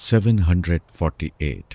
748।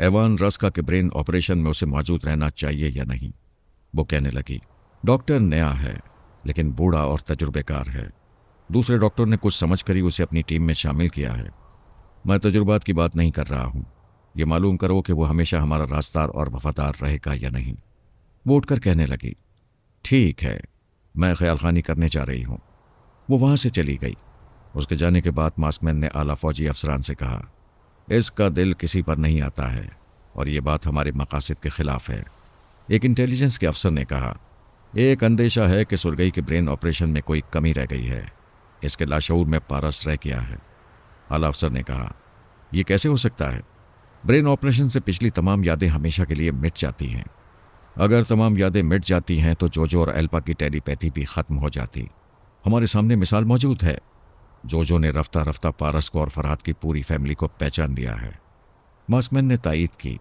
ایوان راسکا کے brain operation میں اسے موجود رہنا چاہیے یا نہیں؟ وہ کہنے لگی، ڈاکٹر نیا ہے لیکن بوڑھا اور تجربے کار ہے۔ دوسرے ڈاکٹر نے کچھ سمجھ کر ہی اسے اپنی ٹیم میں شامل کیا ہے۔ میں تجربات کی بات نہیں کر رہا ہوں، یہ معلوم کرو کہ وہ ہمیشہ ہمارا راستار اور وفادار رہے گا یا نہیں۔ وہ اٹھ کر کہنے لگی، ٹھیک ہے، میں خیال خانی کرنے جا رہی ہوں۔ وہ وہاں سے چلی گئی۔ اس کے جانے کے بعد ماسکمین نے اعلیٰ فوجی افسران سے کہا، اس کا دل کسی پر نہیں آتا ہے اور یہ بات ہمارے مقاصد کے خلاف ہے۔ ایک انٹیلیجنس کے افسر نے کہا، ایک اندیشہ ہے کہ سرگئی کے برین آپریشن میں کوئی کمی رہ گئی ہے، اس کے لاشعور میں پارس رہ گیا ہے۔ اعلیٰ افسر نے کہا، یہ کیسے ہو سکتا ہے؟ برین آپریشن سے پچھلی تمام یادیں ہمیشہ کے لیے مٹ جاتی ہیں۔ اگر تمام یادیں مٹ جاتی ہیں تو جوجو اور ایلپا کی ٹیلی پیتھی بھی ختم ہو جاتی۔ ہمارے سامنے مثال موجود ہے۔ جوجو نے رفتہ رفتہ پارس کو اور فرحات کی پوری فیملی کو پہچان لیا ہے۔ ماسکمین نے تائید کی،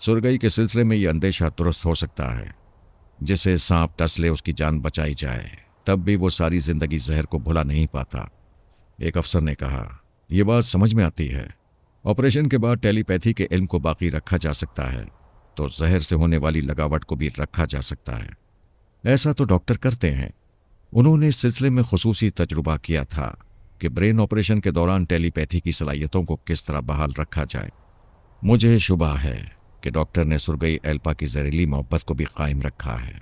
سرگئی کے سلسلے میں یہ اندیشہ درست ہو سکتا ہے۔ جسے سانپ ٹس لے اس کی جان بچائی جائے، تب بھی وہ ساری زندگی زہر کو بھلا نہیں پاتا۔ ایک افسر نے کہا، یہ بات سمجھ میں آتی ہے۔ آپریشن کے بعد ٹیلی پیتھی کے علم کو باقی رکھا جا سکتا ہے تو زہر سے ہونے والی لگاوٹ کو بھی رکھا جا سکتا ہے۔ ایسا تو ڈاکٹر کرتے ہیں۔ انہوں نے اس سلسلے میں خصوصی تجربہ کیا تھا کہ برین آپریشن کے دوران ٹیلی پیتھی کی صلاحیتوں کو کس طرح بحال رکھا جائے۔ مجھے شبہ ہے کہ ڈاکٹر نے سرگئی ایلپا کی زہریلی محبت کو بھی قائم رکھا ہے۔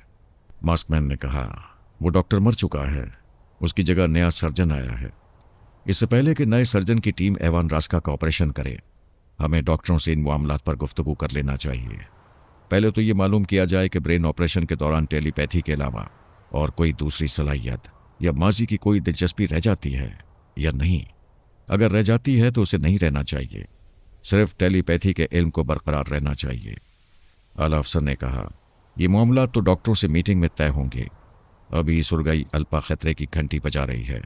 ماسکمین نے کہا، وہ ڈاکٹر مر چکا ہے، اس کی جگہ نیا سرجن آیا ہے۔ اس سے پہلے کہ نئے سرجن کی ٹیم ایوان راسکا کا آپریشن کرے، ہمیں ڈاکٹروں سے ان معاملات پر گفتگو کر لینا چاہیے۔ پہلے تو یہ معلوم کیا جائے کہ برین آپریشن کے دوران ٹیلی پیتھی کے علاوہ اور کوئی دوسری صلاحیت یا ماضی کی کوئی دلچسپی رہ جاتی ہے یا نہیں۔ اگر رہ جاتی ہے تو اسے نہیں رہنا چاہیے، صرف ٹیلی پیتھی کے علم کو برقرار رہنا چاہیے۔ اعلیٰ افسر نے کہا، یہ معاملات تو ڈاکٹروں سے میٹنگ میں طے ہوں گے۔ ابھی سرگئی الپا خطرے کی گھنٹی بجا رہی ہے۔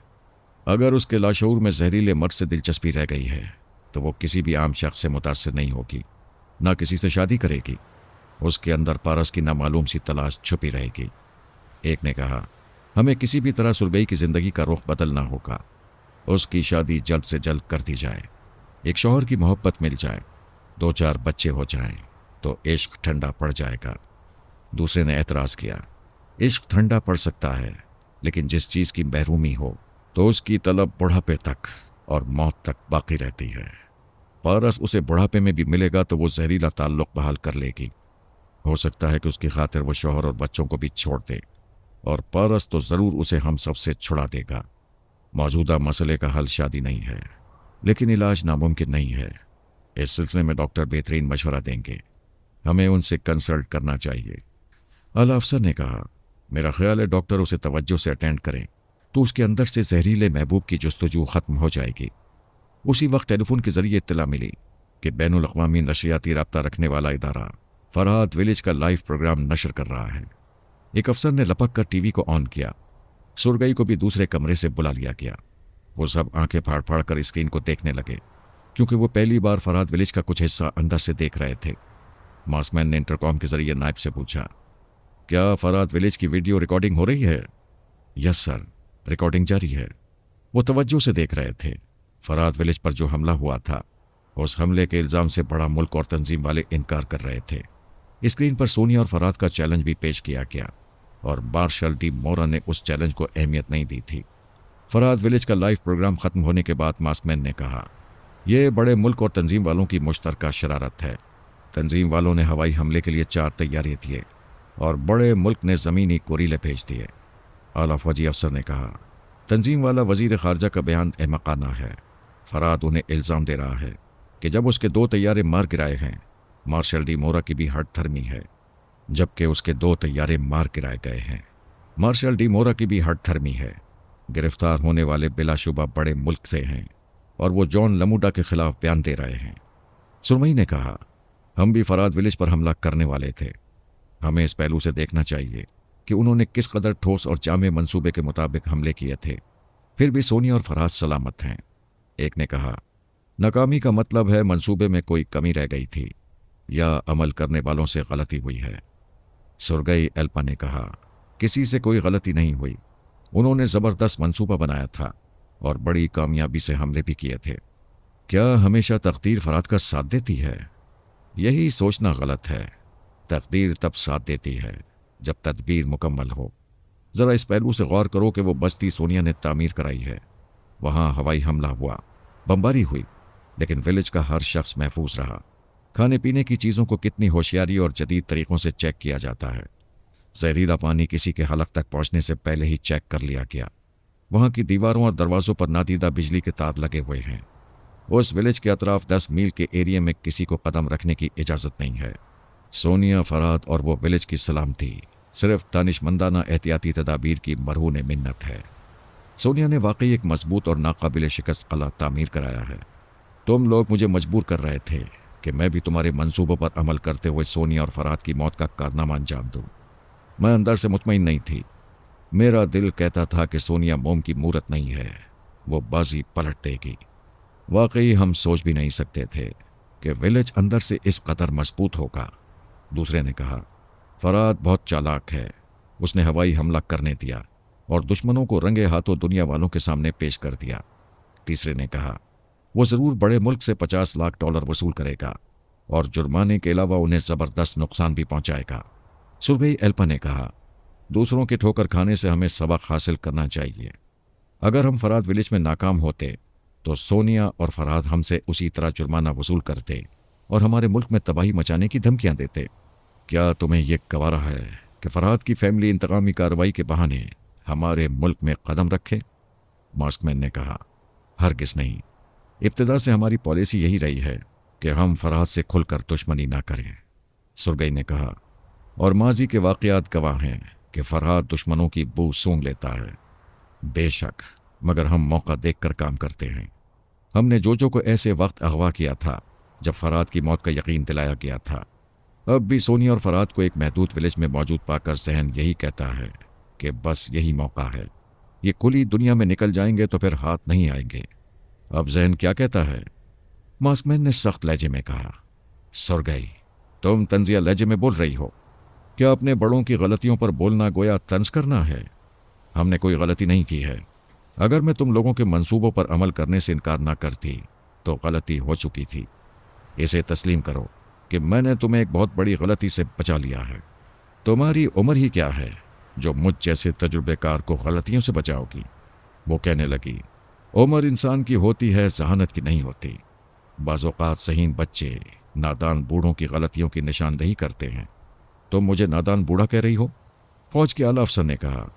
اگر اس کے لاشعور میں زہریلے مرض سے دلچسپی رہ گئی ہے تو وہ کسی بھی عام شخص سے متاثر نہیں ہوگی، نہ کسی سے شادی کرے گی۔ اس کے اندر پارس کی نامعلوم سی تلاش چھپی رہے گی۔ ایک نے کہا، ہمیں کسی بھی طرح سرگئی کی زندگی کا رخ بدلنا ہوگا۔ اس کی شادی جلد سے جلد کر دی جائے، ایک شوہر کی محبت مل جائے، 2-4 بچے ہو جائیں تو عشق ٹھنڈا پڑ جائے گا۔ دوسرے نے اعتراض کیا، عشق ٹھنڈا پڑ سکتا ہے لیکن جس چیز کی محرومی ہو تو اس کی طلب بڑھاپے تک اور موت تک باقی رہتی ہے۔ پارس اسے بڑھاپے میں بھی ملے گا تو وہ زہریلا تعلق بحال کر لے گی۔ ہو سکتا ہے کہ اس کی خاطر وہ شوہر اور بچوں کو بھی چھوڑ دے، اور پارس تو ضرور اسے ہم سب سے چھڑا دے گا۔ موجودہ مسئلے کا حل شادی نہیں ہے، لیکن علاج ناممکن نہیں ہے۔ اس سلسلے میں ڈاکٹر بہترین مشورہ دیں گے، ہمیں ان سے کنسلٹ کرنا چاہیے۔ اعلیٰ افسر نے کہا، میرا خیال ہے ڈاکٹر اسے توجہ سے اٹینڈ کریں تو اس کے اندر سے زہریلے محبوب کی جستجو ختم ہو جائے گی۔ اسی وقت ٹیلی فون کے ذریعے اطلاع ملی کہ بین الاقوامی نشریاتی رابطہ رکھنے والا ادارہ فرحات ولیج کا لائیو پروگرام نشر کر رہا ہے۔ ایک افسر نے لپک کر ٹی وی کو آن کیا۔ سرگئی کو بھی دوسرے کمرے سے بلا لیا گیا۔ وہ سب آنکھیں پھاڑ پھاڑ کر اسکرین کو دیکھنے لگے کیونکہ وہ پہلی بار فرحات ولیج کا کچھ حصہ اندر سے دیکھ رہے تھے۔ ماسکمین نے انٹرکام کے ذریعے نائب سے پوچھا، کیا فرحات ولیج کی ویڈیو ریکارڈنگ ہو رہی ہے؟ یس سر، ریکارڈنگ جاری ہے۔ وہ توجہ سے دیکھ رہے تھے۔ فرحات ولیج پر جو حملہ ہوا تھا، اس حملے کے الزام سے بڑا ملک اور تنظیم والے انکار کر رہے تھے۔ اسکرین پر سونیا اور فرحات کا چیلنج بھی پیش کیا گیا اور مارشل ڈی مورا نے اس چیلنج کو اہمیت نہیں دی تھی۔ فرحات ولیج کا لائیو پروگرام ختم ہونے کے بعد ماسکمین نے کہا، یہ بڑے ملک اور تنظیم والوں کی مشترکہ شرارت ہے۔ تنظیم والوں نے ہوائی حملے کے لیے 4 تیارے دیے اور بڑے ملک نے زمینی گوریلے بھیج دیے۔ اعلیٰ فوجی افسر نے کہا، تنظیم والا وزیر خارجہ کا بیان احمقانہ ہے۔ فرحات انہیں الزام دے رہا ہے کہ جب اس کے 2 طیارے مار گرائے ہیں، مارشل ڈی مورا کی بھی ہٹ دھرمی ہے، جبکہ اس کے 2 طیارے مار گرائے گئے ہیں۔ مارشل ڈی مورا کی بھی ہٹ دھرمی ہے۔ گرفتار ہونے والے بلا شبہ بڑے ملک سے ہیں اور وہ جان لموڈا کے خلاف بیان دے رہے ہیں۔ سرمئی نے کہا، ہم بھی فرحات ولیج پر حملہ کرنے والے تھے۔ ہمیں اس پہلو سے دیکھنا چاہیے کہ انہوں نے کس قدر ٹھوس اور جامع منصوبے کے مطابق حملے کیے تھے۔ پھر بھی سونیا اور فرحات سلامت ہیں۔ ایک نے کہا، ناکامی کا مطلب ہے منصوبے میں کوئی کمی رہ گئی تھی یا عمل کرنے والوں سے غلطی ہوئی ہے۔ سرگئی ایلپا نے کہا، کسی سے کوئی غلطی نہیں ہوئی، انہوں نے زبردست منصوبہ بنایا تھا اور بڑی کامیابی سے حملے بھی کیے تھے۔ کیا ہمیشہ تقدیر فرحات کا ساتھ دیتی ہے؟ یہی سوچنا غلط ہے۔ تقدیر تب ساتھ دیتی ہے جب تدبیر مکمل ہو۔ ذرا اس پہلو سے غور کرو کہ وہ بستی سونیا نے تعمیر کرائی ہے، وہاں ہوائی حملہ ہوا، بمباری ہوئی، لیکن ولیج کا ہر شخص محفوظ رہا۔ کھانے پینے کی چیزوں کو کتنی ہوشیاری اور جدید طریقوں سے چیک کیا جاتا ہے۔ زہریلا پانی کسی کے حلق تک پہنچنے سے پہلے ہی چیک کر لیا گیا۔ وہاں کی دیواروں اور دروازوں پر نادیدہ بجلی کے تار لگے ہوئے ہیں۔ اس ولیج کے اطراف 10 میل کے ایریا میں کسی کو قدم رکھنے کی اجازت نہیں ہے۔ سونیا، فرات اور وہ ولیج کی سلامتی صرف دانشمندانہ احتیاطی تدابیر کی مرہون منت ہے۔ سونیا نے واقعی ایک مضبوط اور ناقابل شکست قلعہ تعمیر کرایا ہے۔ تم لوگ مجھے مجبور کر رہے تھے کہ میں بھی تمہارے منصوبوں پر عمل کرتے ہوئے سونیا اور فرات کی موت کا کارنامہ انجام دوں۔ میں اندر سے مطمئن نہیں تھی۔ میرا دل کہتا تھا کہ سونیا موم کی مورت نہیں ہے، وہ بازی پلٹ دے گی۔ واقعی ہم سوچ بھی نہیں سکتے تھے کہ ولیج اندر سے اس قدر مضبوط ہوگا۔ دوسرے نے کہا، فرات بہت چالاک ہے، اس نے ہوائی حملہ کرنے دیا اور دشمنوں کو رنگے ہاتھوں دنیا والوں کے سامنے پیش کر دیا۔ تیسرے نے کہا، وہ ضرور بڑے ملک سے $50 لاکھ وصول کرے گا اور جرمانے کے علاوہ انہیں زبردست نقصان بھی پہنچائے گا۔ سرگئی ایلپا نے کہا، دوسروں کے ٹھوکر کھانے سے ہمیں سبق حاصل کرنا چاہیے۔ اگر ہم فرات ولیج میں ناکام ہوتے تو سونیا اور فرات ہم سے اسی طرح جرمانہ وصول کرتے اور ہمارے ملک میں تباہی مچانے کی دھمکیاں دیتے۔ کیا تمہیں یہ گوارا ہے کہ فرات کی فیملی انتقامی کارروائی کے بہانے ہمارے ملک میں قدم رکھے؟ ماسک مین نے کہا، ہرگز نہیں۔ ابتدا سے ہماری پالیسی یہی رہی ہے کہ ہم فرات سے کھل کر دشمنی نہ کریں۔ سرگئی نے کہا، اور ماضی کے واقعات گواہ ہیں کہ فرات دشمنوں کی بو سونگھ لیتا ہے۔ بے شک، مگر ہم موقع دیکھ کر کام کرتے ہیں۔ ہم نے جوجو کو ایسے وقت اغوا کیا تھا جب فرات کی موت کا یقین دلایا گیا تھا۔ اب بھی سونیا اور فرات کو ایک محدود ولیج میں موجود پا کر ذہن یہی کہتا ہے کہ بس یہی موقع ہے۔ یہ کھلی دنیا میں نکل جائیں گے تو پھر ہاتھ نہیں آئیں گے۔ اب ذہن کیا کہتا ہے؟ ماسک مین نے سخت لہجے میں کہا، سرگئی، تم طنزیہ لہجے میں بول رہی ہو؟ کیا اپنے بڑوں کی غلطیوں پر بولنا گویا طنز کرنا ہے؟ ہم نے کوئی غلطی نہیں کی ہے۔ اگر میں تم لوگوں کے منصوبوں پر عمل کرنے سے انکار نہ کرتی تو غلطی ہو چکی تھی۔ اسے تسلیم کرو کہ میں نے تمہیں ایک بہت بڑی غلطی سے بچا لیا ہے۔ تمہاری عمر ہی کیا ہے جو مجھ جیسے تجربے کار کو غلطیوں سے بچاؤ گی؟ وہ کہنے لگی، عمر انسان کی ہوتی ہے، ذہانت کی نہیں ہوتی۔ بعض اوقات ذہین بچے نادان بوڑھوں کی غلطیوں کی نشاندہی کرتے ہیں۔ تم مجھے نادان بوڑھا کہہ رہی ہو؟ فوج کے اعلیٰ افسر نے کہا۔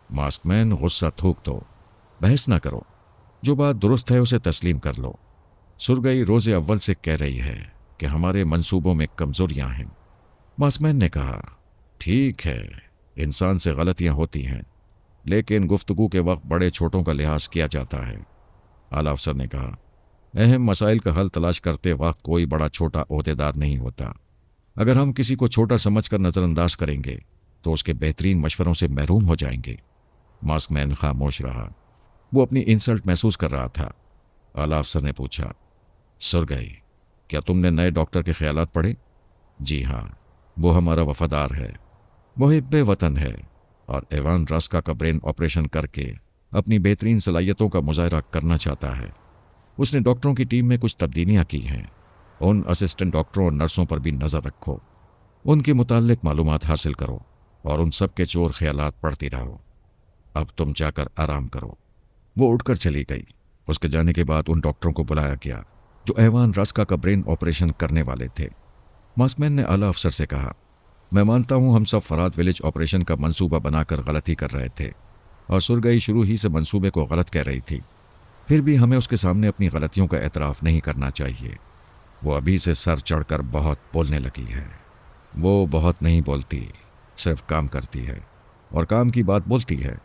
ماسک مین، غصہ تھوک دو، بحث نہ کرو، جو بات درست ہے اسے تسلیم کر لو۔ سرگئی روز اول سے کہہ رہی ہے کہ ہمارے منصوبوں میں کمزوریاں ہیں۔ ماسک مین نے کہا، ٹھیک ہے، انسان سے غلطیاں ہوتی ہیں، لیکن گفتگو کے وقت بڑے چھوٹوں کا لحاظ کیا جاتا ہے۔ اعلیٰ افسر نے کہا، اہم مسائل کا حل تلاش کرتے وقت کوئی بڑا چھوٹا عہدیدار نہیں ہوتا۔ اگر ہم کسی کو چھوٹا سمجھ کر نظر انداز کریں گے تو اس کے بہترین مشوروں سے محروم ہو جائیں گے۔ ماسک مین خاموش رہا، وہ اپنی انسلٹ محسوس کر رہا تھا۔ اعلیٰ افسر نے پوچھا، سرگئی، کیا تم نے نئے ڈاکٹر کے خیالات پڑھے؟ جی ہاں، وہ ہمارا وفادار ہے، محب وطن ہے اور ایوان راسکا کا برین آپریشن کر کے اپنی بہترین صلاحیتوں کا مظاہرہ کرنا چاہتا ہے۔ اس نے ڈاکٹروں کی ٹیم میں کچھ تبدیلیاں کی ہیں۔ ان اسسٹنٹ ڈاکٹروں اور نرسوں پر بھی نظر رکھو، ان کے متعلق معلومات حاصل کرو اور ان سب کے چور خیالات پڑھتی رہو۔ اب تم جا کر آرام کرو۔ وہ اٹھ کر چلی گئی۔ اس کے جانے کے بعد ان ڈاکٹروں کو بلایا گیا جو ایوان راسکا کا برین آپریشن کرنے والے تھے۔ ماسک مین نے اعلیٰ افسر سے کہا، میں مانتا ہوں ہم سب فرات ولیج آپریشن کا منصوبہ بنا کر غلطی کر رہے تھے اور سرگئی شروع ہی سے منصوبے کو غلط کہہ رہی تھی۔ پھر بھی ہمیں اس کے سامنے اپنی غلطیوں کا اعتراف نہیں کرنا چاہیے۔ وہ ابھی سے سر چڑھ کر بہت بولنے لگی ہے۔ وہ بہت نہیں بولتی، صرف کام کرتی ہے اور کام کی بات بولتی ہے۔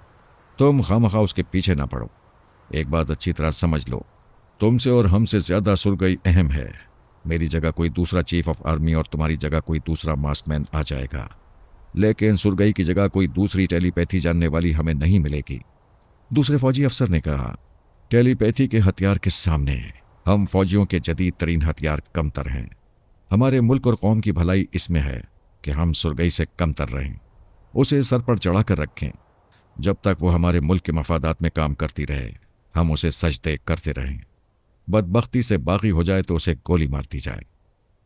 تم خواہ اس کے پیچھے نہ پڑو۔ ایک بات اچھی طرح سمجھ لو، تم سے اور ہم سے زیادہ سرگئی اہم ہے۔ میری جگہ کوئی دوسرا چیف آف آرمی اور تمہاری جگہ کوئی دوسرا ماسک مین آ جائے گا، لیکن سرگئی کی جگہ کوئی دوسری ٹیلی پیتھی جاننے والی ہمیں نہیں ملے گی۔ دوسرے فوجی افسر نے کہا، ٹیلی پیتھی کے ہتھیار کے سامنے ہم فوجیوں کے جدید ترین ہتھیار کم تر ہیں۔ ہمارے ملک اور قوم کی بھلائی اس میں ہے کہ ہم سرگئی سے کم تر رہیں، اسے سر پر چڑھا کر رکھیں۔ جب تک وہ ہمارے ملک کے مفادات میں کام کرتی رہے، ہم اسے سجدے کرتے رہیں۔ بدبختی سے باغی ہو جائے تو اسے گولی مار دی جائے۔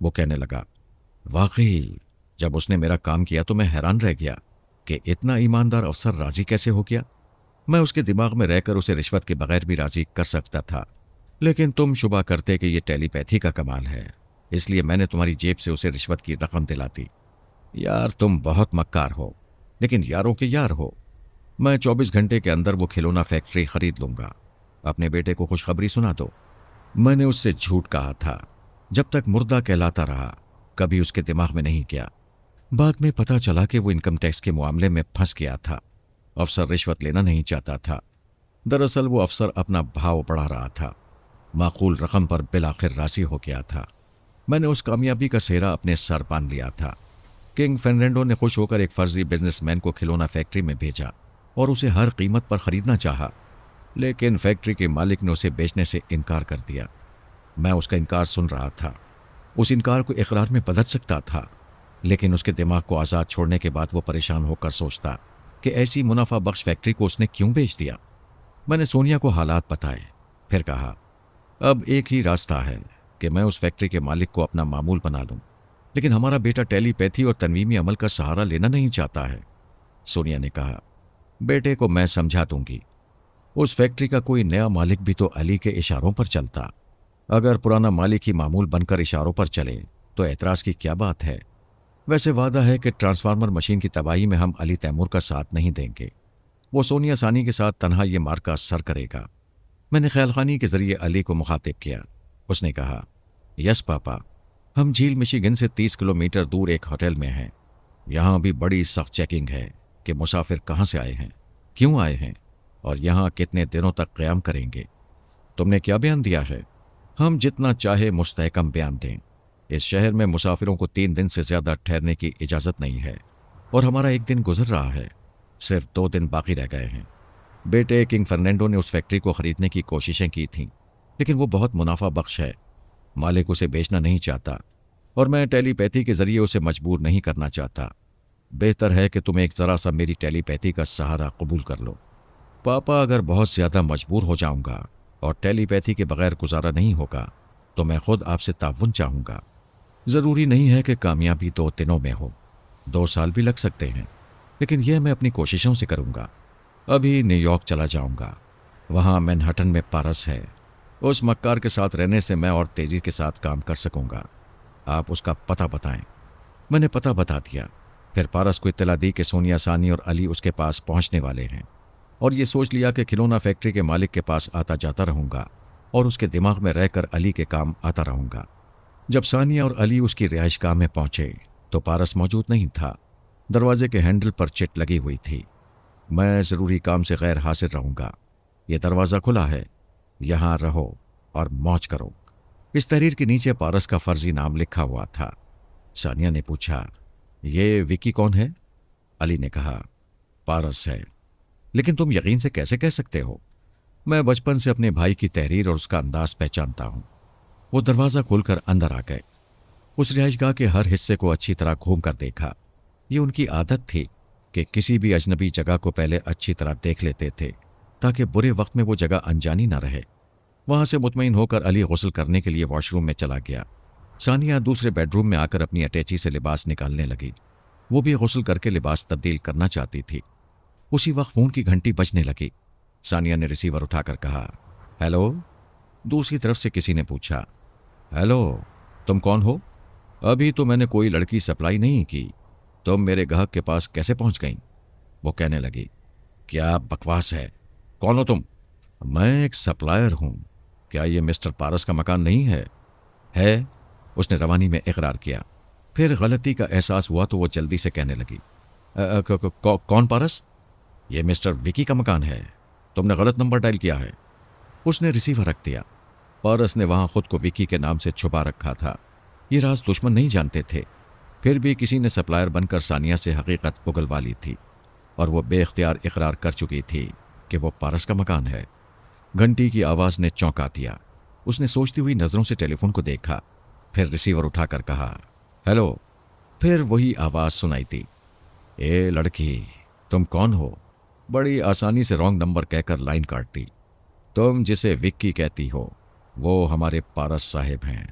وہ کہنے لگا، واقعی جب اس نے میرا کام کیا تو میں حیران رہ گیا کہ اتنا ایماندار افسر راضی کیسے ہو گیا۔ میں اس کے دماغ میں رہ کر اسے رشوت کے بغیر بھی راضی کر سکتا تھا، لیکن تم شبہ کرتے کہ یہ ٹیلی پیتھی کا کمال ہے، اس لیے میں نے تمہاری جیب سے اسے رشوت کی رقم دلاتی۔ یار تم بہت مکار ہو، لیکن یاروں کے یار ہو۔ میں 24 گھنٹے کے اندر وہ کھلونا فیکٹری خرید لوں گا۔ اپنے بیٹے کو خوشخبری سنا دو۔ میں نے اس سے جھوٹ کہا تھا، جب تک مردہ کہلاتا رہا کبھی اس کے دماغ میں نہیں کیا۔ بعد میں پتہ چلا کہ وہ انکم ٹیکس کے معاملے میں پھنس گیا تھا۔ افسر رشوت لینا نہیں چاہتا تھا۔ دراصل وہ افسر اپنا بھاؤ بڑھا رہا تھا۔ معقول رقم پر بالآخر راضی ہو گیا تھا۔ میں نے اس کامیابی کا سہرا اپنے سر باندھ لیا تھا۔ کنگ فرنینڈو نے خوش ہو کر ایک فرضی بزنس مین کو کھلونا فیکٹری میں بھیجا اور اسے ہر قیمت پر خریدنا چاہا، لیکن فیکٹری کے مالک نے اسے بیچنے سے انکار کر دیا۔ میں اس کا انکار سن رہا تھا۔ اس انکار کو اقرار میں بدل سکتا تھا، لیکن اس کے دماغ کو آزاد چھوڑنے کے بعد وہ پریشان ہو کر سوچتا کہ ایسی منافع بخش فیکٹری کو اس نے کیوں بیچ دیا۔ میں نے سونیا کو حالات بتائے، پھر کہا، اب ایک ہی راستہ ہے کہ میں اس فیکٹری کے مالک کو اپنا معمول بنا لوں، لیکن ہمارا بیٹا ٹیلی پیتھی اور تنویمی عمل کا سہارا لینا نہیں چاہتا ہے۔ سونیا نے کہا، بیٹے کو میں سمجھا دوں گی۔ اس فیکٹری کا کوئی نیا مالک بھی تو علی کے اشاروں پر چلتا۔ اگر پرانا مالک ہی معمول بن کر اشاروں پر چلے تو اعتراض کی کیا بات ہے؟ ویسے وعدہ ہے کہ ٹرانسفارمر مشین کی تباہی میں ہم علی تیمور کا ساتھ نہیں دیں گے۔ وہ سونیا ثانی کے ساتھ تنہا یہ مارکا سر کرے گا۔ میں نے خیال خانی کے ذریعے علی کو مخاطب کیا۔ اس نے کہا، یس پاپا، ہم جھیل مشیگن سے 30 کلومیٹر دور ایک ہوٹل میں ہیں۔ یہاں بھی بڑی سخت چیکنگ ہے کہ مسافر کہاں سے آئے ہیں، کیوں آئے ہیں، اور یہاں کتنے دنوں تک قیام کریں گے۔ تم نے کیا بیان دیا ہے؟ ہم جتنا چاہے مستحکم بیان دیں۔ اس شہر میں مسافروں کو 3 دن سے زیادہ ٹھہرنے کی اجازت نہیں ہے، اور ہمارا 1 دن گزر رہا ہے، صرف 2 دن باقی رہ گئے ہیں۔ بیٹے کنگ فرنینڈو نے اس فیکٹری کو خریدنے کی کوششیں کی تھیں، لیکن وہ بہت منافع بخش ہے۔ مالک اسے بیچنا نہیں چاہتا، اور میں ٹیلی پیتھی کے ذریعے اسے مجبور نہیں کرنا چاہتا۔ بہتر ہے کہ تم ایک ذرا سا میری ٹیلی پیتھی کا سہارا قبول کر لو۔ پاپا، اگر بہت زیادہ مجبور ہو جاؤں گا اور ٹیلی پیتھی کے بغیر گزارا نہیں ہوگا تو میں خود آپ سے تعاون چاہوں گا۔ ضروری نہیں ہے کہ کامیابی 2 دنوں میں ہو، 2 سال بھی لگ سکتے ہیں، لیکن یہ میں اپنی کوششوں سے کروں گا۔ ابھی نیو یارک چلا جاؤں گا، وہاں مینہٹن میں پارس ہے۔ اس مکار کے ساتھ رہنے سے میں اور تیزی کے ساتھ کام کر سکوں گا۔ آپ اس کا پتہ بتائیں۔ میں نے پتہ بتا دیا، پھر پارس کو اطلاع دی کہ سونیا ثانی اور علی اس کے پاس پہنچنے والے ہیں، اور یہ سوچ لیا کہ کھلونا فیکٹری کے مالک کے پاس آتا جاتا رہوں گا اور اس کے دماغ میں رہ کر علی کے کام آتا رہوں گا۔ جب ثانیہ اور علی اس کی رہائش گاہ میں پہنچے تو پارس موجود نہیں تھا۔ دروازے کے ہینڈل پر چٹ لگی ہوئی تھی، میں ضروری کام سے غیر حاضر رہوں گا، یہ دروازہ کھلا ہے، یہاں رہو اور موج کرو۔ اس تحریر کے نیچے پارس کا فرضی نام لکھا ہوا تھا۔ ثانیہ نے پوچھا، یہ وکی کون ہے؟ علی نے کہا، پارس ہے۔ لیکن تم یقین سے کیسے کہہ سکتے ہو؟ میں بچپن سے اپنے بھائی کی تحریر اور اس کا انداز پہچانتا ہوں۔ وہ دروازہ کھول کر اندر آ گئے۔ اس رہائش گاہ کے ہر حصے کو اچھی طرح گھوم کر دیکھا۔ یہ ان کی عادت تھی کہ کسی بھی اجنبی جگہ کو پہلے اچھی طرح دیکھ لیتے تھے تاکہ برے وقت میں وہ جگہ انجانی نہ رہے۔ وہاں سے مطمئن ہو کر علی غسل کرنے کے لیے واش روم میں چلا گیا۔ ثانیہ دوسرے بیڈ روم میں آ کر اپنی اٹیچی سے لباس نکالنے لگی۔ وہ بھی غسل کر کے لباس تبدیل کرنا چاہتی تھی۔ اسی وقت فون کی گھنٹی بجنے لگی۔ ثانیہ نے ریسیور اٹھا کر کہا، ہیلو؟ دوسری طرف سے کسی نے پوچھا، ہیلو، تم کون ہو؟ ابھی تو میں نے کوئی لڑکی سپلائی نہیں کی، تم میرے گاہک کے پاس کیسے پہنچ گئیں؟ وہ کہنے لگی، کیا بکواس ہے، کون ہو تم؟ میں ایک سپلائر ہوں، کیا یہ مسٹر پارس کا مکان نہیں ہے؟ ہے، اس نے روانی میں اقرار کیا۔ پھر غلطی کا احساس ہوا تو وہ جلدی سے کہنے لگی، کون پارس؟ یہ مسٹر وکی کا مکان ہے، تم نے غلط نمبر ڈائل کیا ہے۔ اس نے ریسیور رکھ دیا۔ پارس نے وہاں خود کو وکی کے نام سے چھپا رکھا تھا۔ یہ راز دشمن نہیں جانتے تھے، پھر بھی کسی نے سپلائر بن کر ثانیہ سے حقیقت اگلوا لی تھی، اور وہ بے اختیار اقرار کر چکی تھی کہ وہ پارس کا مکان ہے۔ گھنٹی کی آواز نے چونکا دیا۔ اس نے سوچتی ہوئی نظروں سے ٹیلی فون کو دیکھا، پھر ریسیور اٹھا کر کہا، ہیلو؟ پھر وہی آواز سنائی دی، اے لڑکی، تم کون ہو؟ بڑی آسانی سے رانگ نمبر کہہ کر لائن کاٹ دی۔ تم جسے وکی کہتی ہو وہ ہمارے پارس صاحب ہیں،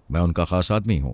میں ان کا خاص آدمی ہوں۔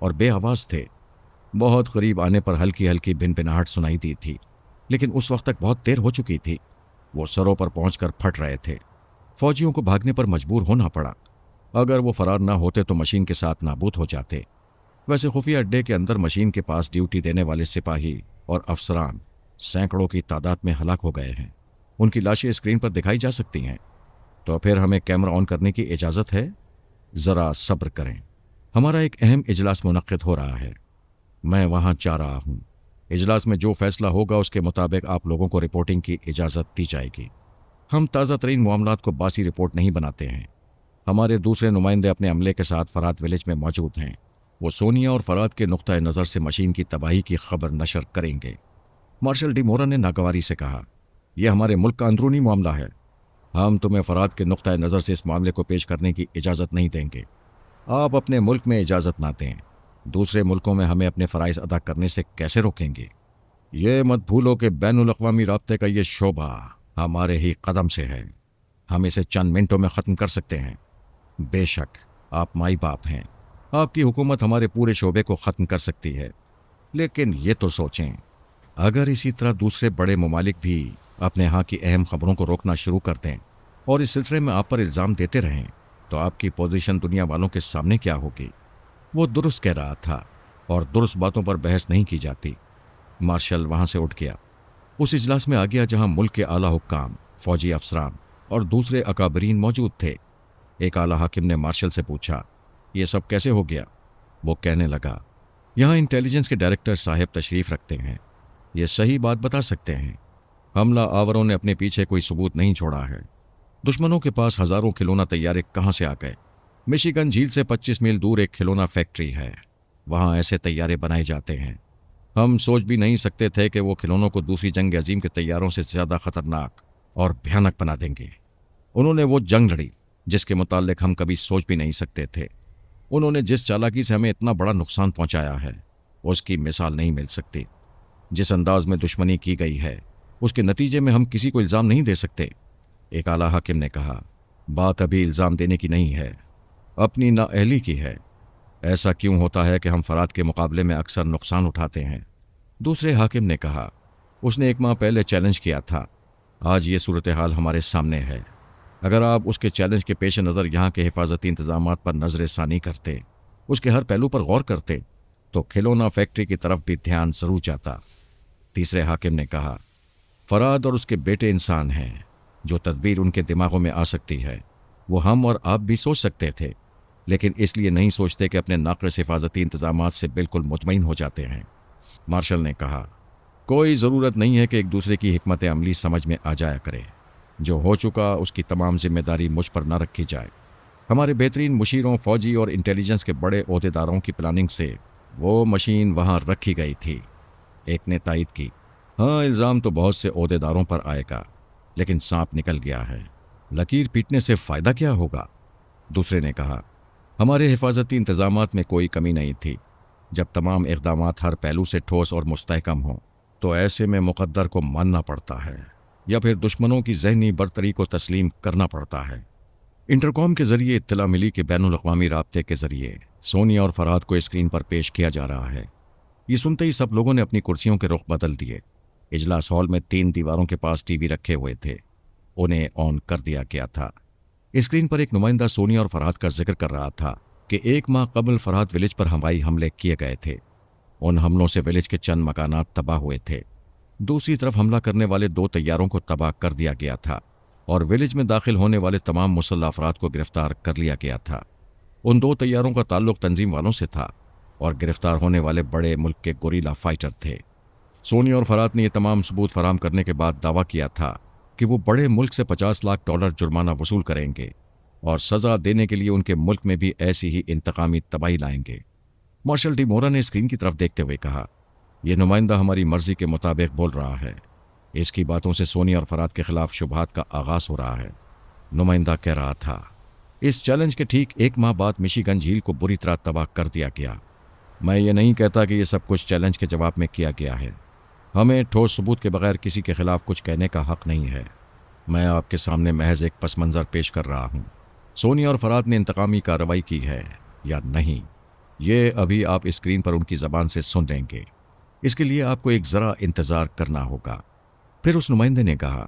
اور بے آواز تھے۔ بہت قریب آنے پر ہلکی ہلکی بھنبھناہٹ سنائی دی تھی، لیکن اس وقت تک بہت دیر ہو چکی تھی۔ وہ سروں پر پہنچ کر پھٹ رہے تھے۔ فوجیوں کو بھاگنے پر مجبور ہونا پڑا۔ اگر وہ فرار نہ ہوتے تو مشین کے ساتھ نابود ہو جاتے۔ ویسے خفیہ اڈے کے اندر مشین کے پاس ڈیوٹی دینے والے سپاہی اور افسران سینکڑوں کی تعداد میں ہلاک ہو گئے ہیں۔ ان کی لاشیں اسکرین پر دکھائی جا سکتی ہیں۔ تو پھر ہمیں کیمرہ آن کرنے کی اجازت ہے؟ ذرا صبر کریں، ہمارا ایک اہم اجلاس منعقد ہو رہا ہے، میں وہاں جا رہا ہوں۔ اجلاس میں جو فیصلہ ہوگا اس کے مطابق آپ لوگوں کو رپورٹنگ کی اجازت دی جائے گی۔ ہم تازہ ترین معاملات کو باسی رپورٹ نہیں بناتے ہیں۔ ہمارے دوسرے نمائندے اپنے عملے کے ساتھ فرات ولیج میں موجود ہیں۔ وہ سونیا اور فرات کے نقطۂ نظر سے مشین کی تباہی کی خبر نشر کریں گے۔ مارشل ڈی مورا نے ناگواری سے کہا، یہ ہمارے ملک کا اندرونی معاملہ ہے، ہم تمہیں فرات کے نقطۂ نظر سے اس معاملے کو پیش کرنے کی اجازت نہیں دیں گے۔ آپ اپنے ملک میں اجازت نہ دیں، دوسرے ملکوں میں ہمیں اپنے فرائض ادا کرنے سے کیسے روکیں گے؟ یہ مت بھولو کہ بین الاقوامی رابطے کا یہ شعبہ ہمارے ہی قدم سے ہے، ہم اسے چند منٹوں میں ختم کر سکتے ہیں۔ بے شک آپ مائی باپ ہیں، آپ کی حکومت ہمارے پورے شعبے کو ختم کر سکتی ہے، لیکن یہ تو سوچیں، اگر اسی طرح دوسرے بڑے ممالک بھی اپنے ہاں کی اہم خبروں کو روکنا شروع کر دیں اور اس سلسلے میں آپ پر الزام دیتے رہیں تو آپ کی پوزیشن دنیا والوں کے سامنے کیا ہوگی؟ وہ درست کہہ رہا تھا، اور درست باتوں پر بحث نہیں کی جاتی۔ مارشل وہاں سے اٹھ گیا، اس اجلاس میں آ گیا جہاں ملک کے اعلیٰ حکام، فوجی افسران اور دوسرے اکابرین موجود تھے۔ ایک اعلیٰ حاکم نے مارشل سے پوچھا، یہ سب کیسے ہو گیا؟ وہ کہنے لگا، یہاں انٹیلیجنس کے ڈائریکٹر صاحب تشریف رکھتے ہیں، یہ صحیح بات بتا سکتے ہیں۔ حملہ آوروں نے اپنے پیچھے کوئی ثبوت نہیں چھوڑا ہے۔ دشمنوں کے پاس ہزاروں کھلونا طیارے کہاں سے آ گئے؟ مشیگن جھیل سے 25 میل دور ایک کھلونا فیکٹری ہے، وہاں ایسے طیارے بنائے جاتے ہیں۔ ہم سوچ بھی نہیں سکتے تھے کہ وہ کھلونوں کو دوسری جنگ عظیم کے طیاروں سے زیادہ خطرناک اور بھیانک بنا دیں گے۔ انہوں نے وہ جنگ لڑی جس کے متعلق ہم کبھی سوچ بھی نہیں سکتے تھے۔ انہوں نے جس چالاکی سے ہمیں اتنا بڑا نقصان پہنچایا ہے اس کی مثال نہیں مل سکتی۔ جس انداز میں دشمنی کی گئی ہے اس کے نتیجے میں ہم کسی کو الزام نہیں دے سکتے۔ ایک اعلیٰ حاکم نے کہا، بات ابھی الزام دینے کی نہیں ہے، اپنی نااہلی کی ہے۔ ایسا کیوں ہوتا ہے کہ ہم فرات کے مقابلے میں اکثر نقصان اٹھاتے ہیں؟ دوسرے حاکم نے کہا، اس نے 1 ماہ پہلے چیلنج کیا تھا، آج یہ صورتحال ہمارے سامنے ہے۔ اگر آپ اس کے چیلنج کے پیش نظر یہاں کے حفاظتی انتظامات پر نظر ثانی کرتے، اس کے ہر پہلو پر غور کرتے، تو کھلونا فیکٹری کی طرف بھی دھیان ضرور جاتا۔ تیسرے حاکم نے کہا، فرات اور اس کے بیٹے انسان ہیں، جو تدبیر ان کے دماغوں میں آ سکتی ہے وہ ہم اور آپ بھی سوچ سکتے تھے، لیکن اس لیے نہیں سوچتے کہ اپنے ناقص حفاظتی انتظامات سے بالکل مطمئن ہو جاتے ہیں۔ مارشل نے کہا، کوئی ضرورت نہیں ہے کہ ایک دوسرے کی حکمت عملی سمجھ میں آ جایا کرے، جو ہو چکا اس کی تمام ذمہ داری مجھ پر نہ رکھی جائے۔ ہمارے بہترین مشیروں، فوجی اور انٹیلیجنس کے بڑے عہدیداروں کی پلاننگ سے وہ مشین وہاں رکھی گئی تھی۔ ایک نے تائید کی، ہاں الزام تو بہت سے عہدیداروں پر آئے گا، لیکن سانپ نکل گیا ہے، لکیر پیٹنے سے فائدہ کیا ہوگا؟ دوسرے نے کہا، ہمارے حفاظتی انتظامات میں کوئی کمی نہیں تھی۔ جب تمام اقدامات ہر پہلو سے ٹھوس اور مستحکم ہوں تو ایسے میں مقدر کو ماننا پڑتا ہے یا پھر دشمنوں کی ذہنی برتری کو تسلیم کرنا پڑتا ہے۔ انٹرکام کے ذریعے اطلاع ملی کہ بین الاقوامی رابطے کے ذریعے سونیا اور فرات کو اسکرین پر پیش کیا جا رہا ہے۔ یہ سنتے ہی سب لوگوں نے اپنی کرسیوں کے رخ بدل دیے۔ اجلاس ہال میں 3 دیواروں کے پاس ٹی وی رکھے ہوئے تھے، انہیں آن کر دیا گیا تھا۔ اسکرین پر ایک نمائندہ سونیا اور فرات کا ذکر کر رہا تھا کہ 1 ماہ قبل فرات ولیج پر ہوائی حملے کیے گئے تھے۔ ان حملوں سے ولیج کے چند مکانات تباہ ہوئے تھے۔ دوسری طرف حملہ کرنے والے 2 طیاروں کو تباہ کر دیا گیا تھا اور ولیج میں داخل ہونے والے تمام مسلح افراد کو گرفتار کر لیا گیا تھا۔ ان 2 طیاروں کا تعلق تنظیم والوں سے تھا اور گرفتار ہونے والے بڑے ملک کے گوریلا فائٹر تھے۔ سونیا اور فرات نے یہ تمام ثبوت فراہم کرنے کے بعد دعویٰ کیا تھا کہ وہ بڑے ملک سے $50 لاکھ جرمانہ وصول کریں گے اور سزا دینے کے لیے ان کے ملک میں بھی ایسی ہی انتقامی تباہی لائیں گے۔ مارشل ڈی مورا نے اسکرین کی طرف دیکھتے ہوئے کہا، یہ نمائندہ ہماری مرضی کے مطابق بول رہا ہے، اس کی باتوں سے سونیا اور فرات کے خلاف شبہات کا آغاز ہو رہا ہے۔ نمائندہ کہہ رہا تھا، اس چیلنج کے ٹھیک 1 ماہ بعد مشیگن جھیل کو بری طرح تباہ کر دیا گیا۔ میں یہ نہیں کہتا کہ یہ سب کچھ چیلنج کے جواب میں کیا گیا ہے، ہمیں ٹھوس ثبوت کے بغیر کسی کے خلاف کچھ کہنے کا حق نہیں ہے۔ میں آپ کے سامنے محض ایک پس منظر پیش کر رہا ہوں، سونیا اور فرات نے انتقامی کارروائی کی ہے یا نہیں۔ یہ ابھی آپ اسکرین پر ان کی زبان سے سن لیں گے، اس کے لیے آپ کو ایک ذرا انتظار کرنا ہوگا۔ پھر اس نمائندے نے کہا،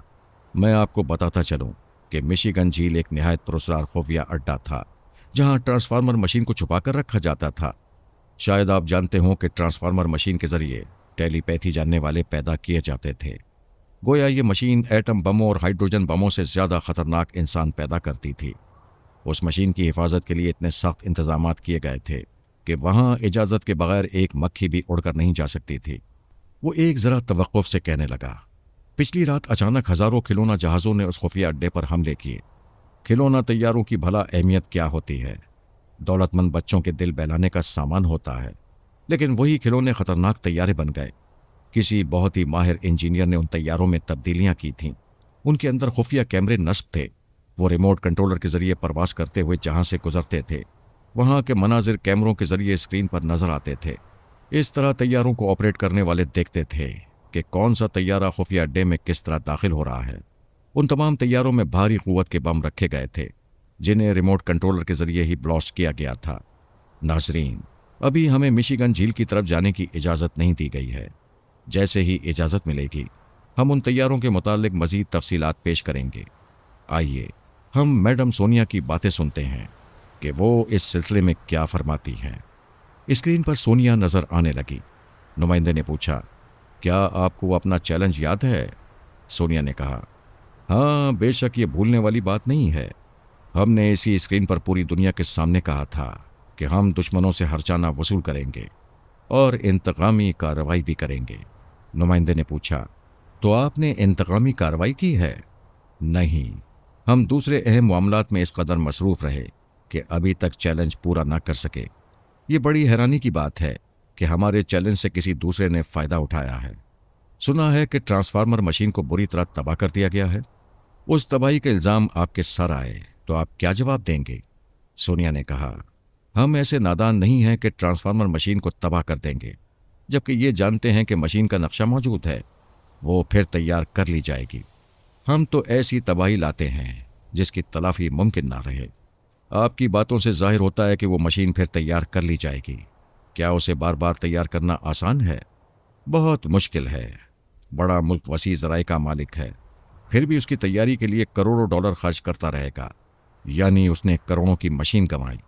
میں آپ کو بتاتا چلوں کہ مشیگن جھیل ایک نہایت پراسرار خفیہ اڈہ تھا جہاں ٹرانسفارمر مشین کو چھپا کر رکھا جاتا تھا۔ شاید آپ جانتے ہوں کہ ٹرانسفارمر مشین کے ذریعے ٹیلی پیتھی جاننے والے پیدا کیے جاتے تھے۔ گویا یہ مشین ایٹم بموں اور ہائیڈروجن بموں سے زیادہ خطرناک انسان پیدا کرتی تھی۔ اس مشین کی حفاظت کے لیے اتنے سخت انتظامات کیے گئے تھے کہ وہاں اجازت کے بغیر ایک مکھی بھی اڑ کر نہیں جا سکتی تھی۔ وہ ایک ذرا توقف سے کہنے لگا، پچھلی رات اچانک ہزاروں کھلونا جہازوں نے اس خفیہ اڈے پر حملے کیے۔ کھلونا طیاروں کی بھلا اہمیت کیا ہوتی ہے؟ دولت مند بچوں کے دل بہلانے کا سامان ہوتا ہے، لیکن وہی کھلونے خطرناک طیارے بن گئے۔ کسی بہت ہی ماہر انجینئر نے ان طیاروں میں تبدیلیاں کی تھیں۔ ان کے اندر خفیہ کیمرے نصب تھے۔ وہ ریموٹ کنٹرولر کے ذریعے پرواز کرتے ہوئے جہاں سے گزرتے تھے، وہاں کے مناظر کیمروں کے ذریعے اسکرین پر نظر آتے تھے۔ اس طرح طیاروں کو آپریٹ کرنے والے دیکھتے تھے کہ کون سا طیارہ خفیہ اڈے میں کس طرح داخل ہو رہا ہے۔ ان تمام طیاروں میں بھاری قوت کے بم رکھے گئے تھے جنہیں ریموٹ کنٹرولر کے ذریعے ہی بلاسٹ کیا گیا تھا۔ ناظرین، ابھی ہمیں مشیگن جھیل کی طرف جانے کی اجازت نہیں دی گئی ہے۔ جیسے ہی اجازت ملے گی ہم ان طیاروں کے متعلق مزید تفصیلات پیش کریں گے۔ آئیے ہم میڈم سونیا کی باتیں سنتے ہیں کہ وہ اس سلسلے میں کیا فرماتی ہیں۔ اسکرین پر سونیا نظر آنے لگی۔ نمائندے نے پوچھا، کیا آپ کو اپنا چیلنج یاد ہے؟ سونیا نے کہا، ہاں بے شک، یہ بھولنے والی بات نہیں ہے۔ ہم نے اسی اسکرین پر پوری دنیا کے سامنے کہا تھا کہ ہم دشمنوں سے ہرجانہ وصول کریں گے اور انتقامی کارروائی بھی کریں گے۔ نمائندے نے پوچھا، تو آپ نے انتقامی کارروائی کی ہے؟ نہیں، ہم دوسرے اہم معاملات میں اس قدر مصروف رہے کہ ابھی تک چیلنج پورا نہ کر سکے۔ یہ بڑی حیرانی کی بات ہے کہ ہمارے چیلنج سے کسی دوسرے نے فائدہ اٹھایا ہے۔ سنا ہے کہ ٹرانسفارمر مشین کو بری طرح تباہ کر دیا گیا ہے۔ اس تباہی کا الزام آپ کے سر آئے تو آپ کیا جواب دیں گے؟ سونیا نے کہا، ہم ایسے نادان نہیں ہیں کہ ٹرانسفارمر مشین کو تباہ کر دیں گے، جبکہ یہ جانتے ہیں کہ مشین کا نقشہ موجود ہے، وہ پھر تیار کر لی جائے گی۔ ہم تو ایسی تباہی لاتے ہیں جس کی تلافی ممکن نہ رہے۔ آپ کی باتوں سے ظاہر ہوتا ہے کہ وہ مشین پھر تیار کر لی جائے گی۔ کیا اسے بار بار تیار کرنا آسان ہے؟ بہت مشکل ہے۔ بڑا ملک وسیع ذرائع کا مالک ہے، پھر بھی اس کی تیاری کے لیے کروڑوں ڈالر خرچ کرتا رہے گا۔ یعنی اس نے کروڑوں کی مشین کمائی،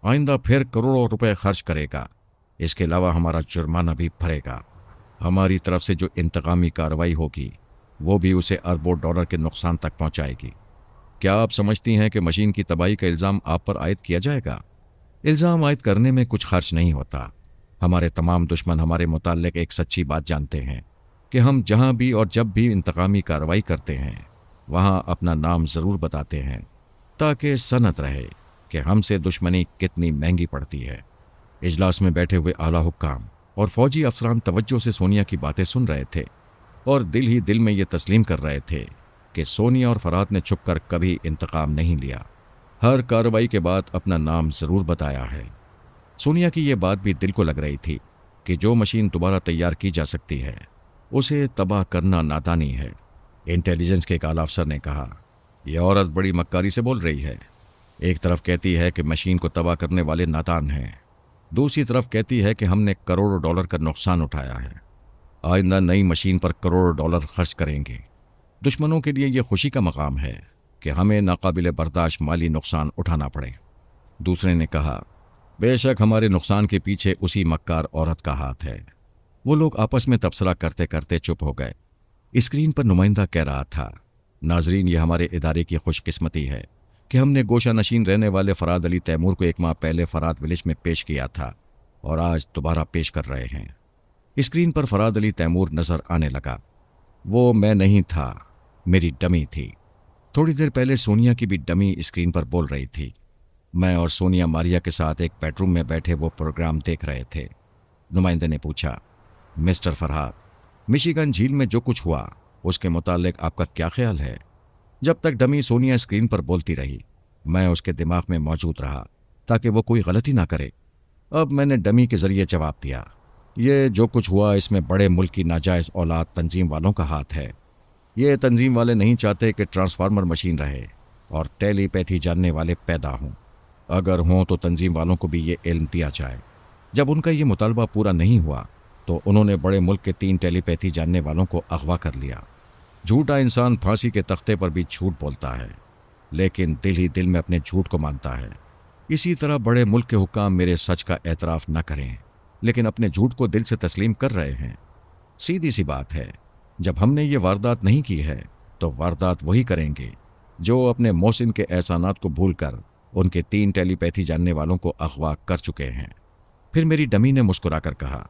آئندہ پھر کروڑوں روپے خرچ کرے گا۔ اس کے علاوہ ہمارا جرمانہ بھی بھرے گا۔ ہماری طرف سے جو انتقامی کارروائی ہوگی وہ بھی اسے اربوں ڈالر کے نقصان تک پہنچائے گی۔ کیا آپ سمجھتی ہیں کہ مشین کی تباہی کا الزام آپ پر عائد کیا جائے گا؟ الزام عائد کرنے میں کچھ خرچ نہیں ہوتا۔ ہمارے تمام دشمن ہمارے متعلق ایک سچی بات جانتے ہیں کہ ہم جہاں بھی اور جب بھی انتقامی کارروائی کرتے ہیں وہاں اپنا نام ضرور بتاتے ہیں، تاکہ سنت رہے کہ ہم سے دشمنی کتنی مہنگی پڑتی ہے۔ اجلاس میں بیٹھے ہوئے اعلیٰ حکام اور فوجی افسران توجہ سے سونیا کی باتیں سن رہے تھے اور دل ہی دل میں یہ تسلیم کر رہے تھے کہ سونیا اور فرات نے چھپ کر کبھی انتقام نہیں لیا، ہر کارروائی کے بعد اپنا نام ضرور بتایا ہے۔ سونیا کی یہ بات بھی دل کو لگ رہی تھی کہ جو مشین دوبارہ تیار کی جا سکتی ہے اسے تباہ کرنا نادانی ہے۔ انٹیلیجنس کے ایک اعلیٰ افسر نے کہا، یہ عورت بڑی مکاری سے بول رہی ہے۔ ایک طرف کہتی ہے کہ مشین کو تباہ کرنے والے نادان ہیں، دوسری طرف کہتی ہے کہ ہم نے کروڑوں ڈالر کا نقصان اٹھایا ہے، آئندہ نئی مشین پر کروڑوں ڈالر خرچ کریں گے۔ دشمنوں کے لیے یہ خوشی کا مقام ہے کہ ہمیں ناقابل برداشت مالی نقصان اٹھانا پڑے۔ دوسرے نے کہا، بے شک ہمارے نقصان کے پیچھے اسی مکار عورت کا ہاتھ ہے۔ وہ لوگ آپس میں تبصرہ کرتے کرتے چپ ہو گئے۔ اسکرین پر نمائندہ کہہ رہا تھا، ناظرین، یہ ہمارے ادارے کی خوش قسمتی ہے کہ ہم نے گوشہ نشین رہنے والے فراد علی تیمور کو 1 ماہ پہلے فرات ولیج میں پیش کیا تھا اور آج دوبارہ پیش کر رہے ہیں۔ اسکرین پر فراد علی تیمور نظر آنے لگا۔ وہ میں نہیں تھا، میری ڈمی تھی۔ تھوڑی دیر پہلے سونیا کی بھی ڈمی اسکرین پر بول رہی تھی۔ میں اور سونیا ماریا کے ساتھ ایک بیڈ روم میں بیٹھے وہ پروگرام دیکھ رہے تھے۔ نمائندے نے پوچھا، مسٹر فرحات، مشیگن جھیل میں جو کچھ ہوا اس کے متعلق آپ کا کیا خیال ہے؟ جب تک ڈمی سونیا اسکرین پر بولتی رہی میں اس کے دماغ میں موجود رہا تاکہ وہ کوئی غلطی نہ کرے۔ اب میں نے ڈمی کے ذریعے جواب دیا، یہ جو کچھ ہوا اس میں بڑے ملک کی ناجائز اولاد تنظیم والوں کا ہاتھ ہے۔ یہ تنظیم والے نہیں چاہتے کہ ٹرانسفارمر مشین رہے اور ٹیلی پیتھی جاننے والے پیدا ہوں۔ اگر ہوں تو تنظیم والوں کو بھی یہ علم دیا جائے۔ جب ان کا یہ مطالبہ پورا نہیں ہوا تو انہوں نے بڑے ملک کے 3 ٹیلی پیتھی جاننے والوں کو اغوا کر لیا۔ جھوٹا انسان پھانسی کے تختے پر بھی جھوٹ بولتا ہے، لیکن دل ہی دل میں اپنے جھوٹ کو مانتا ہے۔ اسی طرح بڑے ملک کے حکام میرے سچ کا اعتراف نہ کریں لیکن اپنے جھوٹ کو دل سے تسلیم کر رہے ہیں۔ سیدھی سی بات ہے، جب ہم نے یہ واردات نہیں کی ہے تو واردات وہی کریں گے جو اپنے محسن کے احسانات کو بھول کر ان کے 3 ٹیلی پیتھی جاننے والوں کو اغوا کر چکے ہیں۔ پھر میری ڈمی نے مسکرا کر کہا،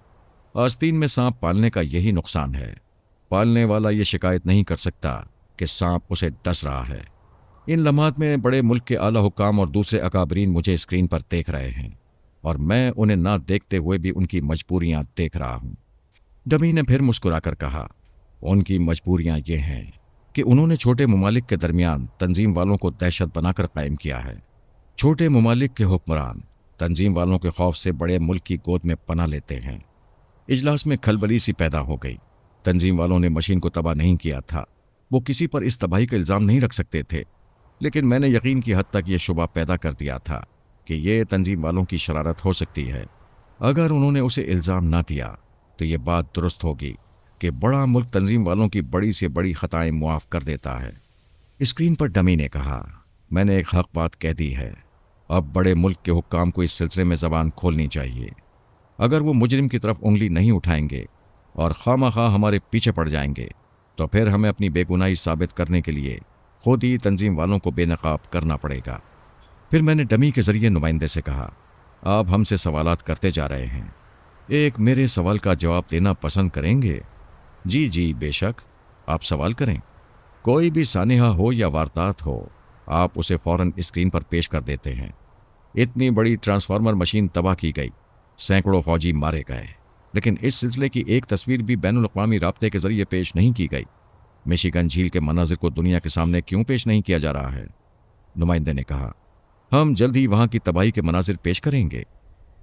آستین میں سانپ پالنے کا یہی نقصان ہے، پالنے والا یہ شکایت نہیں کر سکتا کہ سانپ اسے ڈس رہا ہے۔ ان لمحات میں بڑے ملک کے اعلیٰ حکام اور دوسرے اکابرین مجھے اسکرین پر دیکھ رہے ہیں اور میں انہیں نہ دیکھتے ہوئے بھی ان کی مجبوریاں دیکھ رہا ہوں۔ ڈمی نے پھر مسکرا کر کہا، ان کی مجبوریاں یہ ہیں کہ انہوں نے چھوٹے ممالک کے درمیان تنظیم والوں کو دہشت بنا کر قائم کیا ہے۔ چھوٹے ممالک کے حکمران تنظیم والوں کے خوف سے بڑے ملک کی گود میں پناہ لیتے ہیں۔ اجلاس میں کھلبلی سی پیدا ہو گئی۔ تنظیم والوں نے مشین کو تباہ نہیں کیا تھا، وہ کسی پر اس تباہی کا الزام نہیں رکھ سکتے تھے، لیکن میں نے یقین کی حد تک یہ شبہ پیدا کر دیا تھا کہ یہ تنظیم والوں کی شرارت ہو سکتی ہے۔ اگر انہوں نے اسے الزام نہ دیا تو یہ بات درست ہوگی کہ بڑا ملک تنظیم والوں کی بڑی سے بڑی خطائیں معاف کر دیتا ہے۔ اسکرین پر ڈمی نے کہا، میں نے ایک حق بات کہہ دی ہے، اب بڑے ملک کے حکام کو اس سلسلے میں زبان کھولنی چاہیے۔ اگر وہ مجرم کی طرف انگلی نہیں اٹھائیں گے اور خواہ مخواہ ہمارے پیچھے پڑ جائیں گے تو پھر ہمیں اپنی بے گناہی ثابت کرنے کے لیے خود ہی تنظیم والوں کو بے نقاب کرنا پڑے گا۔ پھر میں نے ڈمی کے ذریعے نمائندے سے کہا، آپ ہم سے سوالات کرتے جا رہے ہیں، ایک میرے سوال کا جواب دینا پسند کریں گے؟ جی جی بے شک، آپ سوال کریں۔ کوئی بھی سانحہ ہو یا واردات ہو، آپ اسے فوراً اسکرین پر پیش کر دیتے ہیں۔ اتنی بڑی ٹرانسفارمر مشین تباہ کی گئی، سینکڑوں فوجی مارے گئے، لیکن اس سلسلے کی ایک تصویر بھی بین الاقوامی رابطے کے ذریعے پیش نہیں کی گئی۔ مشیگن جھیل کے مناظر کو دنیا کے سامنے کیوں پیش نہیں کیا جا رہا ہے؟ نمائندے نے کہا، ہم جلد ہی وہاں کی تباہی کے مناظر پیش کریں گے۔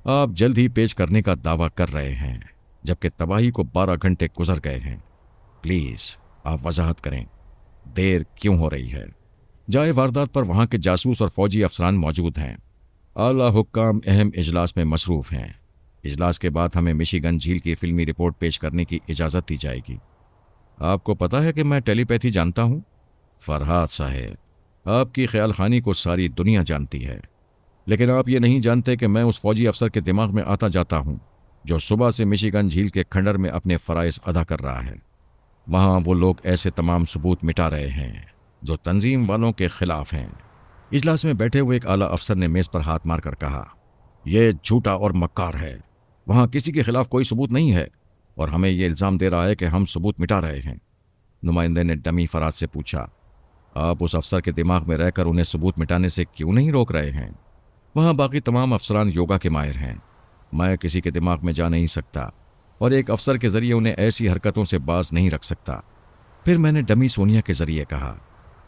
آپ جلد ہی پیش کرنے کا دعویٰ کر رہے ہیں جبکہ تباہی کو 12 گھنٹے گزر گئے ہیں۔ پلیز آپ وضاحت کریں، دیر کیوں ہو رہی ہے؟ جائے واردات پر وہاں کے جاسوس اور فوجی افسران موجود ہیں۔ اعلیٰ حکام اہم اجلاس میں مصروف ہیں۔ اجلاس کے بعد ہمیں مشیگن جھیل کی فلمی رپورٹ پیش کرنے کی اجازت دی جائے گی۔ آپ کو پتا ہے کہ میں ٹیلی پیتھی جانتا ہوں؟ فرحات صاحب، آپ کی خیال خانی کو ساری دنیا جانتی ہے، لیکن آپ یہ نہیں جانتے کہ میں اس فوجی افسر کے دماغ میں آتا جاتا ہوں جو صبح سے مشیگن جھیل کے کھنڈر میں اپنے فرائض ادا کر رہا ہے۔ وہاں وہ لوگ ایسے تمام ثبوت مٹا رہے ہیں جو تنظیم والوں کے خلاف ہیں۔ اجلاس میں بیٹھے ہوئے ایک اعلیٰ افسر نے میز پر ہاتھ مار کر کہا، یہ جھوٹا اور مکار ہے، وہاں کسی کے خلاف کوئی ثبوت نہیں ہے اور ہمیں یہ الزام دے رہا ہے کہ ہم ثبوت مٹا رہے ہیں۔ نمائندے نے ڈمی فرات سے پوچھا، آپ اس افسر کے دماغ میں رہ کر انہیں ثبوت مٹانے سے کیوں نہیں روک رہے ہیں؟ وہاں باقی تمام افسران یوگا کے ماہر ہیں، میں کسی کے دماغ میں جا نہیں سکتا اور ایک افسر کے ذریعے انہیں ایسی حرکتوں سے باز نہیں رکھ سکتا۔ پھر میں نے ڈمی سونیا کے ذریعے کہا،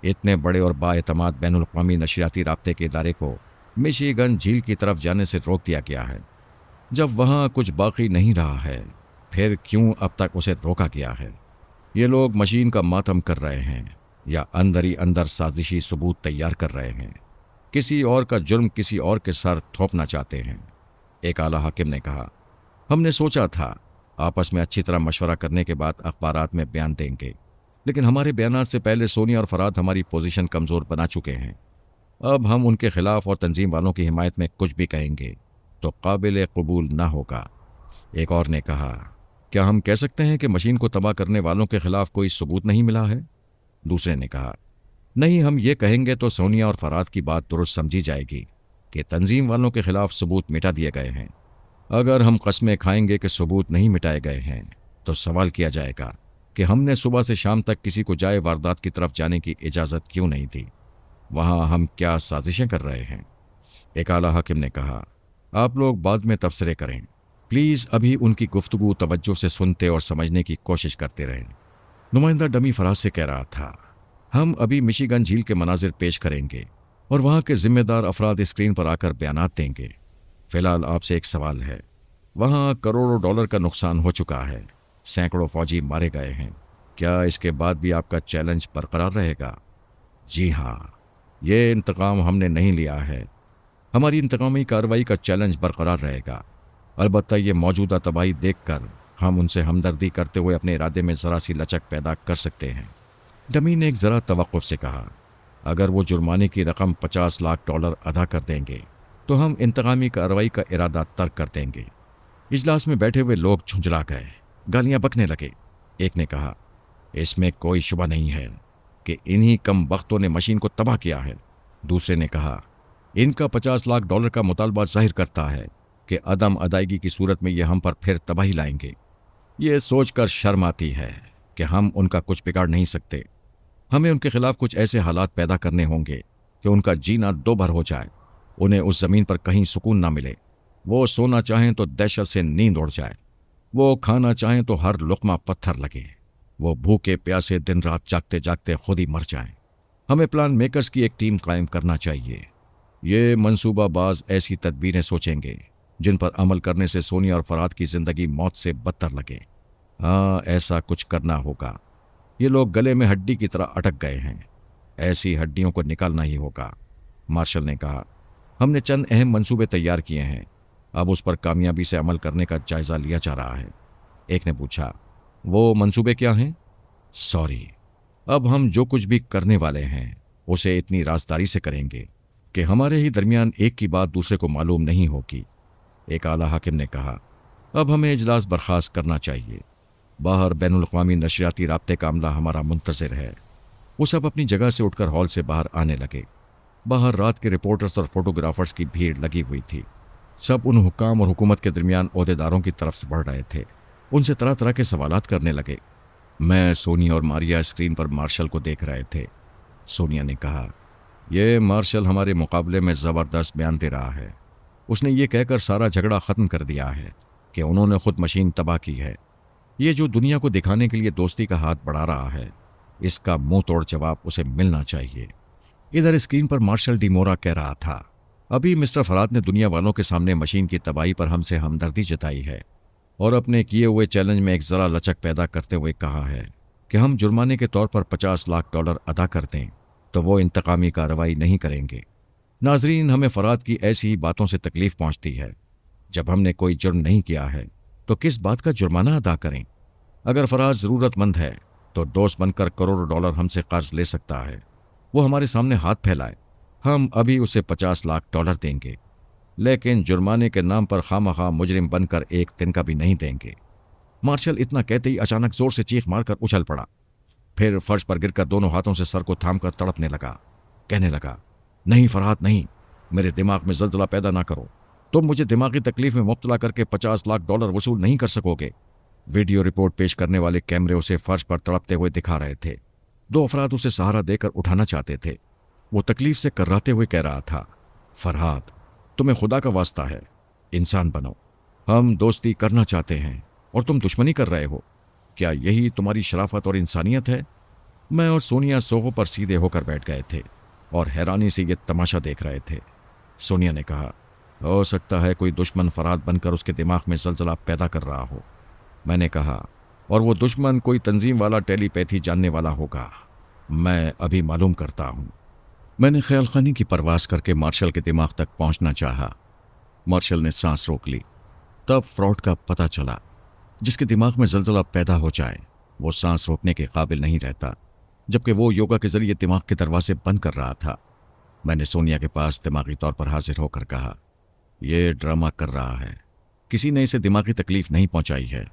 اتنے بڑے اور بااعتماد بین الاقوامی نشریاتی رابطے کے ادارے کو مشیگن جھیل کی طرف جانے سے روک دیا گیا ہے۔ جب وہاں کچھ باقی نہیں رہا ہے پھر کیوں اب تک اسے روکا گیا ہے؟ یہ لوگ مشین کا ماتم کر رہے ہیں یا اندر ہی اندر سازشی ثبوت تیار کر رہے ہیں، کسی اور کا جرم کسی اور کے سر تھوپنا چاہتے ہیں۔ ایک اعلیٰ حاکم نے کہا، ہم نے سوچا تھا آپس میں اچھی طرح مشورہ کرنے کے بعد اخبارات میں بیان دیں گے، لیکن ہمارے بیانات سے پہلے سونیا اور فرات ہماری پوزیشن کمزور بنا چکے ہیں۔ اب ہم ان کے خلاف اور تنظیم والوں کی حمایت میں کچھ بھی کہیں گے تو قابل قبول نہ ہوگا۔ ایک اور نے کہا، کیا ہم کہہ سکتے ہیں کہ مشین کو تباہ کرنے والوں کے خلاف کوئی ثبوت نہیں ملا ہے؟ دوسرے نے کہا، نہیں، ہم یہ کہیں گے تو سونیا اور فرات کی بات درست سمجھی جائے گی کہ تنظیم والوں کے خلاف ثبوت مٹا دیے گئے ہیں۔ اگر ہم قسمیں کھائیں گے کہ ثبوت نہیں مٹائے گئے ہیں تو سوال کیا جائے گا کہ ہم نے صبح سے شام تک کسی کو جائے واردات کی طرف جانے کی اجازت کیوں نہیں دی؟ وہاں ہم کیا سازشیں کر رہے ہیں؟ ایک اعلیٰ حاکم نے کہا، آپ لوگ بعد میں تبصرے کریں، پلیز ابھی ان کی گفتگو توجہ سے سنتے اور سمجھنے کی کوشش کرتے رہیں۔ نمائندہ ڈمی فراز سے کہہ رہا تھا، ہم ابھی مشیگن جھیل کے مناظر پیش کریں گے اور وہاں کے ذمہ دار افراد اسکرین پر آ کر بیانات دیں گے۔ فی الحال آپ سے ایک سوال ہے، وہاں کروڑوں ڈالر کا نقصان ہو چکا ہے، سینکڑوں فوجی مارے گئے ہیں، کیا اس کے بعد بھی آپ کا چیلنج برقرار رہے گا؟ جی ہاں، یہ انتقام ہم نے نہیں لیا ہے، ہماری انتقامی کارروائی کا چیلنج برقرار رہے گا۔ البتہ یہ موجودہ تباہی دیکھ کر ہم ان سے ہمدردی کرتے ہوئے اپنے ارادے میں ذرا سی لچک پیدا کر سکتے ہیں۔ ڈمی نے ایک ذرا توقف سے کہا، اگر وہ جرمانے کی رقم $50 لاکھ ادا کر دیں گے تو ہم انتقامی کارروائی کا ارادہ ترک کر دیں گے۔ اجلاس میں بیٹھے ہوئے لوگ جھنجھلا گئے، گالیاں بکنے لگے۔ ایک نے کہا، اس میں کوئی شبہ نہیں ہے کہ انہی کم بختوں نے مشین کو تباہ کیا ہے۔ دوسرے نے کہا، ان کا $50 لاکھ کا مطالبہ ظاہر کرتا ہے کہ عدم ادائیگی کی صورت میں یہ ہم پر پھر تباہی لائیں گے۔ یہ سوچ کر شرم آتی ہے کہ ہم ان کا کچھ بگاڑ نہیں سکتے۔ ہمیں ان کے خلاف کچھ ایسے حالات پیدا کرنے ہوں گے کہ ان کا جینا دو بھر ہو جائے، انہیں اس زمین پر کہیں سکون نہ ملے۔ وہ سونا چاہیں تو دہشت سے نیند اڑ جائے، وہ کھانا چاہیں تو ہر لقمہ پتھر لگے، وہ بھوکے پیاسے دن رات جاگتے جاگتے خود ہی مر جائیں۔ ہمیں پلان میکرز کی ایک ٹیم قائم کرنا چاہیے۔ یہ منصوبہ باز ایسی تدبیریں سوچیں گے جن پر عمل کرنے سے سونیا اور فرات کی زندگی موت سے بدتر لگے۔ ہاں، ایسا کچھ کرنا ہوگا۔ یہ لوگ گلے میں ہڈی کی طرح اٹک گئے ہیں، ایسی ہڈیوں کو نکالنا ہی ہوگا۔ مارشل نے کہا، ہم نے چند اہم منصوبے تیار کیے ہیں، اب اس پر کامیابی سے عمل کرنے کا جائزہ لیا جا رہا ہے۔ ایک نے پوچھا، وہ منصوبے کیا ہیں؟ سوری، اب ہم جو کچھ بھی کرنے والے ہیں اسے اتنی رازداری سے کریں گے کہ ہمارے ہی درمیان ایک کی بات دوسرے کو معلوم نہیں ہوگی۔ ایک اعلیٰ حاکم نے کہا، اب ہمیں اجلاس برخاست کرنا چاہیے۔ باہر بین الاقوامی نشریاتی رابطے کا عملہ ہمارا منتظر ہے۔ وہ سب اپنی جگہ سے اٹھ کر ہال سے باہر آنے لگے۔ باہر رات کے رپورٹرز اور فوٹوگرافرز کی بھیڑ لگی ہوئی تھی۔ سب ان حکام اور حکومت کے درمیان عہدیداروں کی طرف سے بڑھ رہے تھے، ان سے طرح طرح کے سوالات کرنے لگے۔ میں، سونیا اور ماریا اسکرین پر مارشل کو دیکھ رہے تھے۔ سونیا نے کہا، یہ مارشل ہمارے مقابلے میں زبردست بیان دے رہا ہے۔ اس نے یہ کہہ کر سارا جھگڑا ختم کر دیا ہے کہ انہوں نے خود مشین تباہ کی ہے۔ یہ جو دنیا کو دکھانے کے لیے دوستی کا ہاتھ بڑھا رہا ہے، اس کا منہ توڑ جواب اسے ملنا چاہیے۔ ادھر اسکرین پر مارشل ڈی مورا کہہ رہا تھا، ابھی مسٹر فرات نے دنیا والوں کے سامنے مشین کی تباہی پر ہم سے ہمدردی جتائی ہے اور اپنے کیے ہوئے چیلنج میں ایک ذرا لچک پیدا کرتے ہوئے کہا ہے کہ ہم جرمانے کے طور پر $50 لاکھ ادا کر دیں تو وہ انتقامی کارروائی نہیں کریں گے۔ ناظرین، ہمیں فرات کی ایسی ہی باتوں سے تکلیف پہنچتی ہے۔ جب ہم نے کوئی جرم نہیں کیا ہے تو کس بات کا جرمانہ ادا کریں؟ اگر فرات ضرورت مند ہے تو دوست بن کر کروڑوں ڈالر ہم سے قرض لے سکتا ہے۔ وہ ہمارے سامنے ہاتھ پھیلائے، ہم ابھی اسے $50 لاکھ دیں گے، لیکن جرمانے کے نام پر خواہ مجرم بن کر ایک دن کا بھی نہیں دیں گے۔ مارشل اتنا کہتے ہی اچانک زور سے چیخ مار کر اچھل پڑا، پھر فرش پر گر کر دونوں ہاتھوں سے سر کو تھام کر تڑپنے لگا، کہنے لگا، نہیں فرات نہیں، میرے دماغ میں زلزلہ پیدا نہ کرو۔ تم مجھے دماغی تکلیف میں مبتلا کر کے $50 لاکھ وصول نہیں کر سکو گے۔ ویڈیو رپورٹ پیش کرنے والے کیمرے اسے فرش پر تڑپتے ہوئے دکھا رہے تھے۔ دو افراد اسے سہارا دے کر اٹھانا چاہتے تھے۔ وہ تکلیف سے کرراتے ہوئے کہہ رہا تھا، فرہاد، تمہیں خدا کا واسطہ ہے، انسان بنو۔ ہم دوستی کرنا چاہتے ہیں اور تم دشمنی کر رہے ہو۔ کیا یہی تمہاری شرافت اور انسانیت ہے؟ میں اور سونیا سوغوں پر سیدھے ہو کر بیٹھ گئے تھے اور حیرانی سے یہ تماشا دیکھ رہے تھے۔ سونیا نے کہا، ہو سکتا ہے کوئی دشمن فرات بن کر اس کے دماغ میں زلزلہ پیدا کر رہا ہو۔ میں نے کہا، اور وہ دشمن کوئی تنظیم والا ٹیلی پیتھی جاننے والا ہوگا۔ میں ابھی معلوم کرتا ہوں۔ میں نے خیال خانی کی پرواز کر کے مارشل کے دماغ تک پہنچنا چاہا۔ مارشل نے سانس روک لی۔ تب فراڈ کا پتہ چلا، جس کے دماغ میں زلزلہ پیدا ہو جائے وہ سانس روکنے کے قابل نہیں رہتا، جبکہ وہ یوگا کے ذریعے دماغ کے دروازے بند کر رہا تھا۔ میں نے سونیا کے پاس دماغی طور پر حاضر ہو کر کہا، یہ ڈرامہ کر رہا ہے، کسی نے اسے دماغی تکلیف نہیں پہنچائی ہے،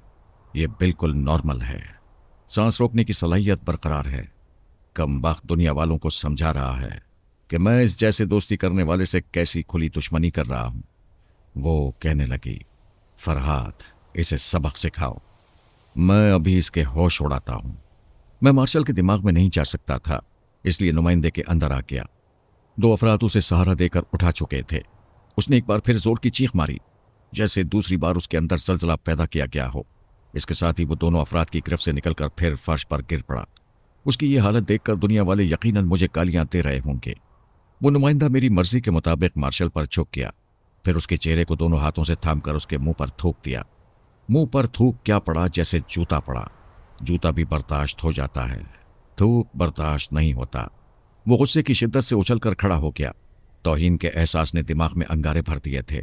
یہ بالکل نارمل ہے، سانس روکنے کی صلاحیت برقرار ہے۔ کم بخت دنیا والوں کو سمجھا رہا ہے کہ میں اس جیسے دوستی کرنے والے سے کیسی کھلی دشمنی کر رہا ہوں۔ وہ کہنے لگی، فرہاد، اسے سبق سکھاؤ، میں ابھی اس کے ہوش اڑاتا ہوں۔ میں مارشل کے دماغ میں نہیں جا سکتا تھا، اس لیے نمائندے کے اندر آ گیا۔ دو افراد اسے سہارا دے کر اٹھا چکے تھے۔ اس نے ایک بار پھر زور کی چیخ ماری، جیسے دوسری بار اس کے اندر زلزلہ پیدا کیا گیا ہو۔ اس کے ساتھ ہی وہ دونوں افراد کی گرفت سے نکل کر پھر فرش پر گر پڑا۔ اس کی یہ حالت دیکھ کر دنیا والے یقیناً مجھے گالیاں دے رہے ہوں گے۔ وہ نمائندہ میری مرضی کے مطابق مارشل پر جھک گیا، پھر اس کے چہرے کو دونوں ہاتھوں سے تھام کر اس کے منہ پر تھوک دیا۔ منہ پر تھوک کیا پڑا، جیسے جوتا پڑا۔ جوتا بھی برداشت ہو جاتا ہے، تھوک برداشت نہیں ہوتا۔ وہ غصے کی شدت سے اچھل کر کھڑا ہو گیا۔ توہین کے احساس نے دماغ میں انگارے بھر دیے تھے۔